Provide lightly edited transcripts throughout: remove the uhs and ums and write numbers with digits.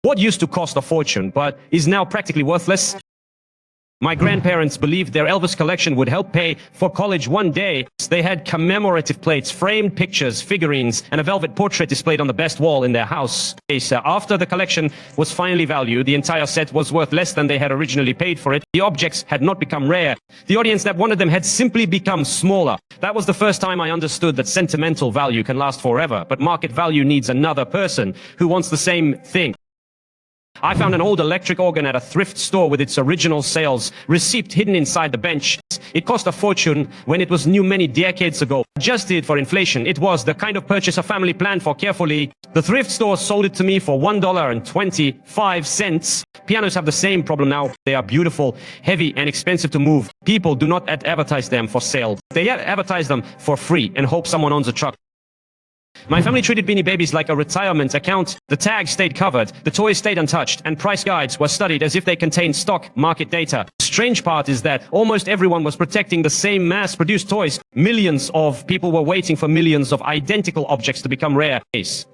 What used to cost a fortune, but is now practically worthless? My grandparents believed their Elvis collection would help pay for college one day. They had commemorative plates, framed pictures, figurines, and a velvet portrait displayed on the best wall in their house. After the collection was finally valued, the entire set was worth less than they had originally paid for it. The objects had not become rare. The audience that wanted them had simply become smaller. That was the first time I understood that sentimental value can last forever, but market value needs another person who wants the same thing. I found an old electric organ at a thrift store with its original sales receipt hidden inside the bench. It cost a fortune when it was new many decades ago. Adjusted for inflation, it was the kind of purchase a family planned for carefully. The thrift store sold it to me for $1.25. Pianos have the same problem now. They are beautiful, heavy, and expensive to move. People do not advertise them for sale. They advertise them for free and hope someone owns a truck. My family treated Beanie Babies like a retirement account. The tags stayed covered, the toys stayed untouched, and price guides were studied as if they contained stock market data. The strange part is that almost everyone was protecting the same mass-produced toys. Millions of people were waiting for millions of identical objects to become rare.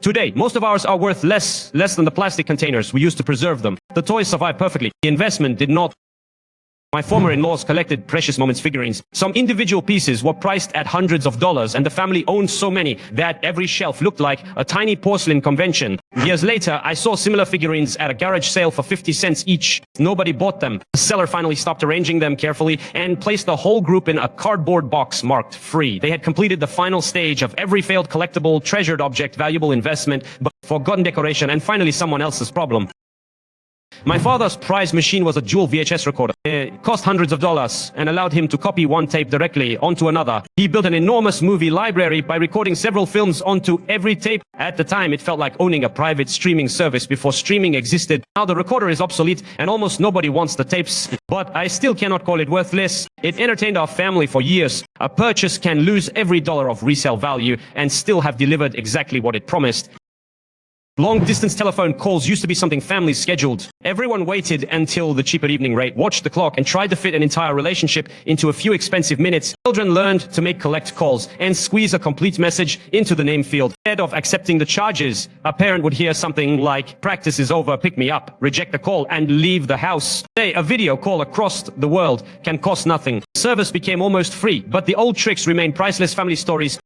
Today, most of ours are worth less than the plastic containers we used to preserve them. The toys survived perfectly. The investment did not. My former in-laws collected Precious Moments figurines. Some individual pieces were priced at hundreds of dollars, and the family owned so many that every shelf looked like a tiny porcelain convention. Years later, I saw similar figurines at a garage sale for 50 cents each. Nobody bought them. The seller finally stopped arranging them carefully and placed the whole group in a cardboard box marked free. They had completed the final stage of every failed collectible, treasured object, valuable investment, but forgotten decoration, and finally someone else's problem. My father's prize machine was a dual VHS recorder. It cost hundreds of dollars and allowed him to copy one tape directly onto another. He built an enormous movie library by recording several films onto every tape. At the time, it felt like owning a private streaming service before streaming existed. Now the recorder is obsolete and almost nobody wants the tapes. But I still cannot call it worthless. It entertained our family for years. A purchase can lose every dollar of resale value and still have delivered exactly what it promised. Long-distance telephone calls used to be something families scheduled. Everyone waited until the cheaper evening rate, watched the clock, and tried to fit an entire relationship into a few expensive minutes. Children learned to make collect calls and squeeze a complete message into the name field. Instead of accepting the charges, a parent would hear something like, "Practice is over, pick me up," reject the call, and leave the house. Today, a video call across the world can cost nothing. Service became almost free, but the old tricks remain priceless family stories.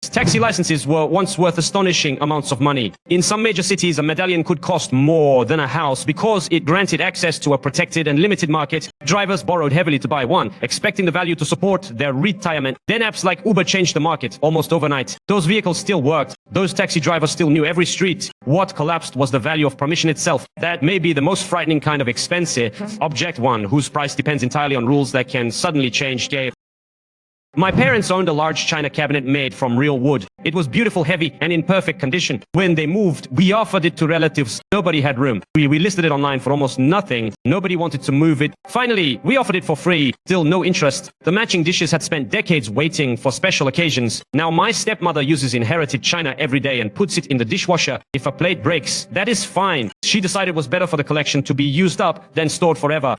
Taxi licenses were once worth astonishing amounts of money. In some major cities, a medallion could cost more than a house because it granted access to a protected and limited market. Drivers borrowed heavily to buy one, expecting the value to support their retirement. Then apps like Uber changed the market almost overnight. Those vehicles still worked. Those taxi drivers still knew every street. What collapsed was the value of permission itself. That may be the most frightening kind of expensive. Object one, whose price depends entirely on rules that can suddenly change. My parents owned a large china cabinet made from real wood. It was beautiful, heavy, and in perfect condition. When they moved, we offered it to relatives. Nobody had room. We listed it online for almost nothing. Nobody wanted to move it. Finally, we offered it for free. Still no interest. The matching dishes had spent decades waiting for special occasions. Now my stepmother uses inherited china every day and puts it in the dishwasher. If a plate breaks, that is fine. She decided it was better for the collection to be used up than stored forever.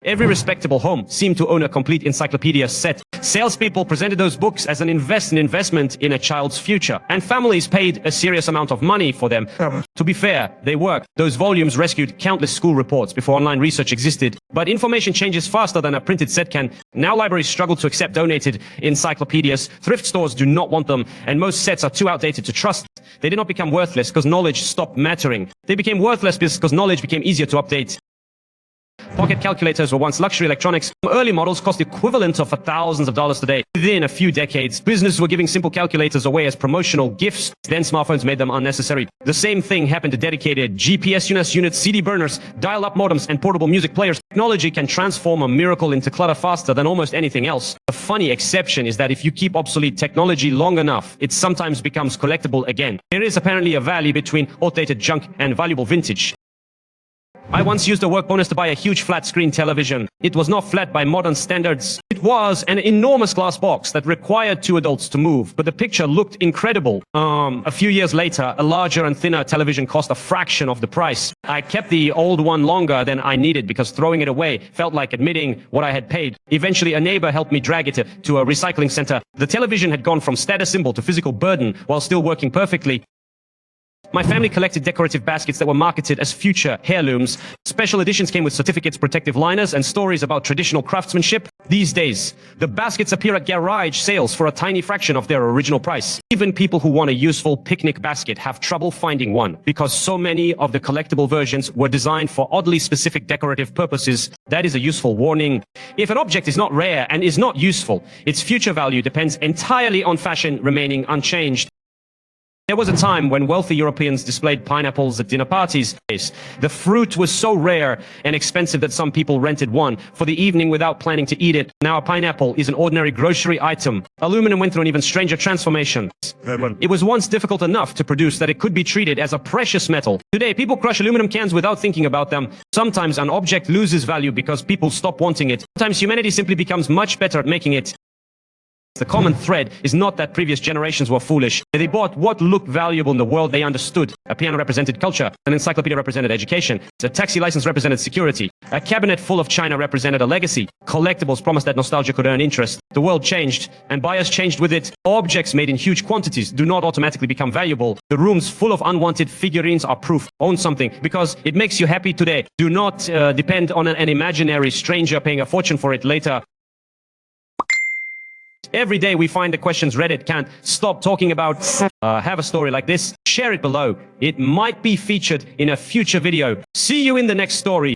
Every respectable home seemed to own a complete encyclopedia set. Salespeople presented those books as an investment in a child's future, and families paid a serious amount of money for them. To be fair, they worked. Those volumes rescued countless school reports before online research existed. But information changes faster than a printed set can. Now libraries struggle to accept donated encyclopedias. Thrift stores do not want them, and most sets are too outdated to trust. They did not become worthless because knowledge stopped mattering. They became worthless because knowledge became easier to update. Pocket calculators were once luxury electronics. Early models cost the equivalent of thousands of dollars today. Within a few decades, businesses were giving simple calculators away as promotional gifts. Then smartphones made them unnecessary. The same thing happened to dedicated GPS units, CD burners, dial-up modems, and portable music players. Technology can transform a miracle into clutter faster than almost anything else. The funny exception is that if you keep obsolete technology long enough, it sometimes becomes collectible again. There is apparently a valley between outdated junk and valuable vintage. I once used a work bonus to buy a huge flat-screen television. It was not flat by modern standards. It was an enormous glass box that required 2 adults to move, but the picture looked incredible. A few years later, a larger and thinner television cost a fraction of the price. I kept the old one longer than I needed because throwing it away felt like admitting what I had paid. Eventually, a neighbor helped me drag it to a recycling center. The television had gone from status symbol to physical burden while still working perfectly. My family collected decorative baskets that were marketed as future heirlooms. Special editions came with certificates, protective liners, and stories about traditional craftsmanship. These days, the baskets appear at garage sales for a tiny fraction of their original price. Even people who want a useful picnic basket have trouble finding one because so many of the collectible versions were designed for oddly specific decorative purposes. That is a useful warning. If an object is not rare and is not useful, its future value depends entirely on fashion remaining unchanged. There was a time when wealthy Europeans displayed pineapples at dinner parties. The fruit was so rare and expensive that some people rented one for the evening without planning to eat it. Now a pineapple is an ordinary grocery item. Aluminum went through an even stranger transformation. It was once difficult enough to produce that it could be treated as a precious metal. Today, people crush aluminum cans without thinking about them. Sometimes an object loses value because people stop wanting it. Sometimes humanity simply becomes much better at making it. The common thread is not that previous generations were foolish. They bought what looked valuable in the world they understood. A piano represented culture. An encyclopedia represented education. A taxi license represented security. A cabinet full of china represented a legacy. Collectibles promised that nostalgia could earn interest. The world changed, and buyers changed with it. Objects made in huge quantities do not automatically become valuable. The rooms full of unwanted figurines are proof. Own something because it makes you happy today. Do not depend on an imaginary stranger paying a fortune for it later. Every day we find the questions Reddit can't stop talking about. Have a story like this? Share it below. It might be featured in a future video. See you in the next story.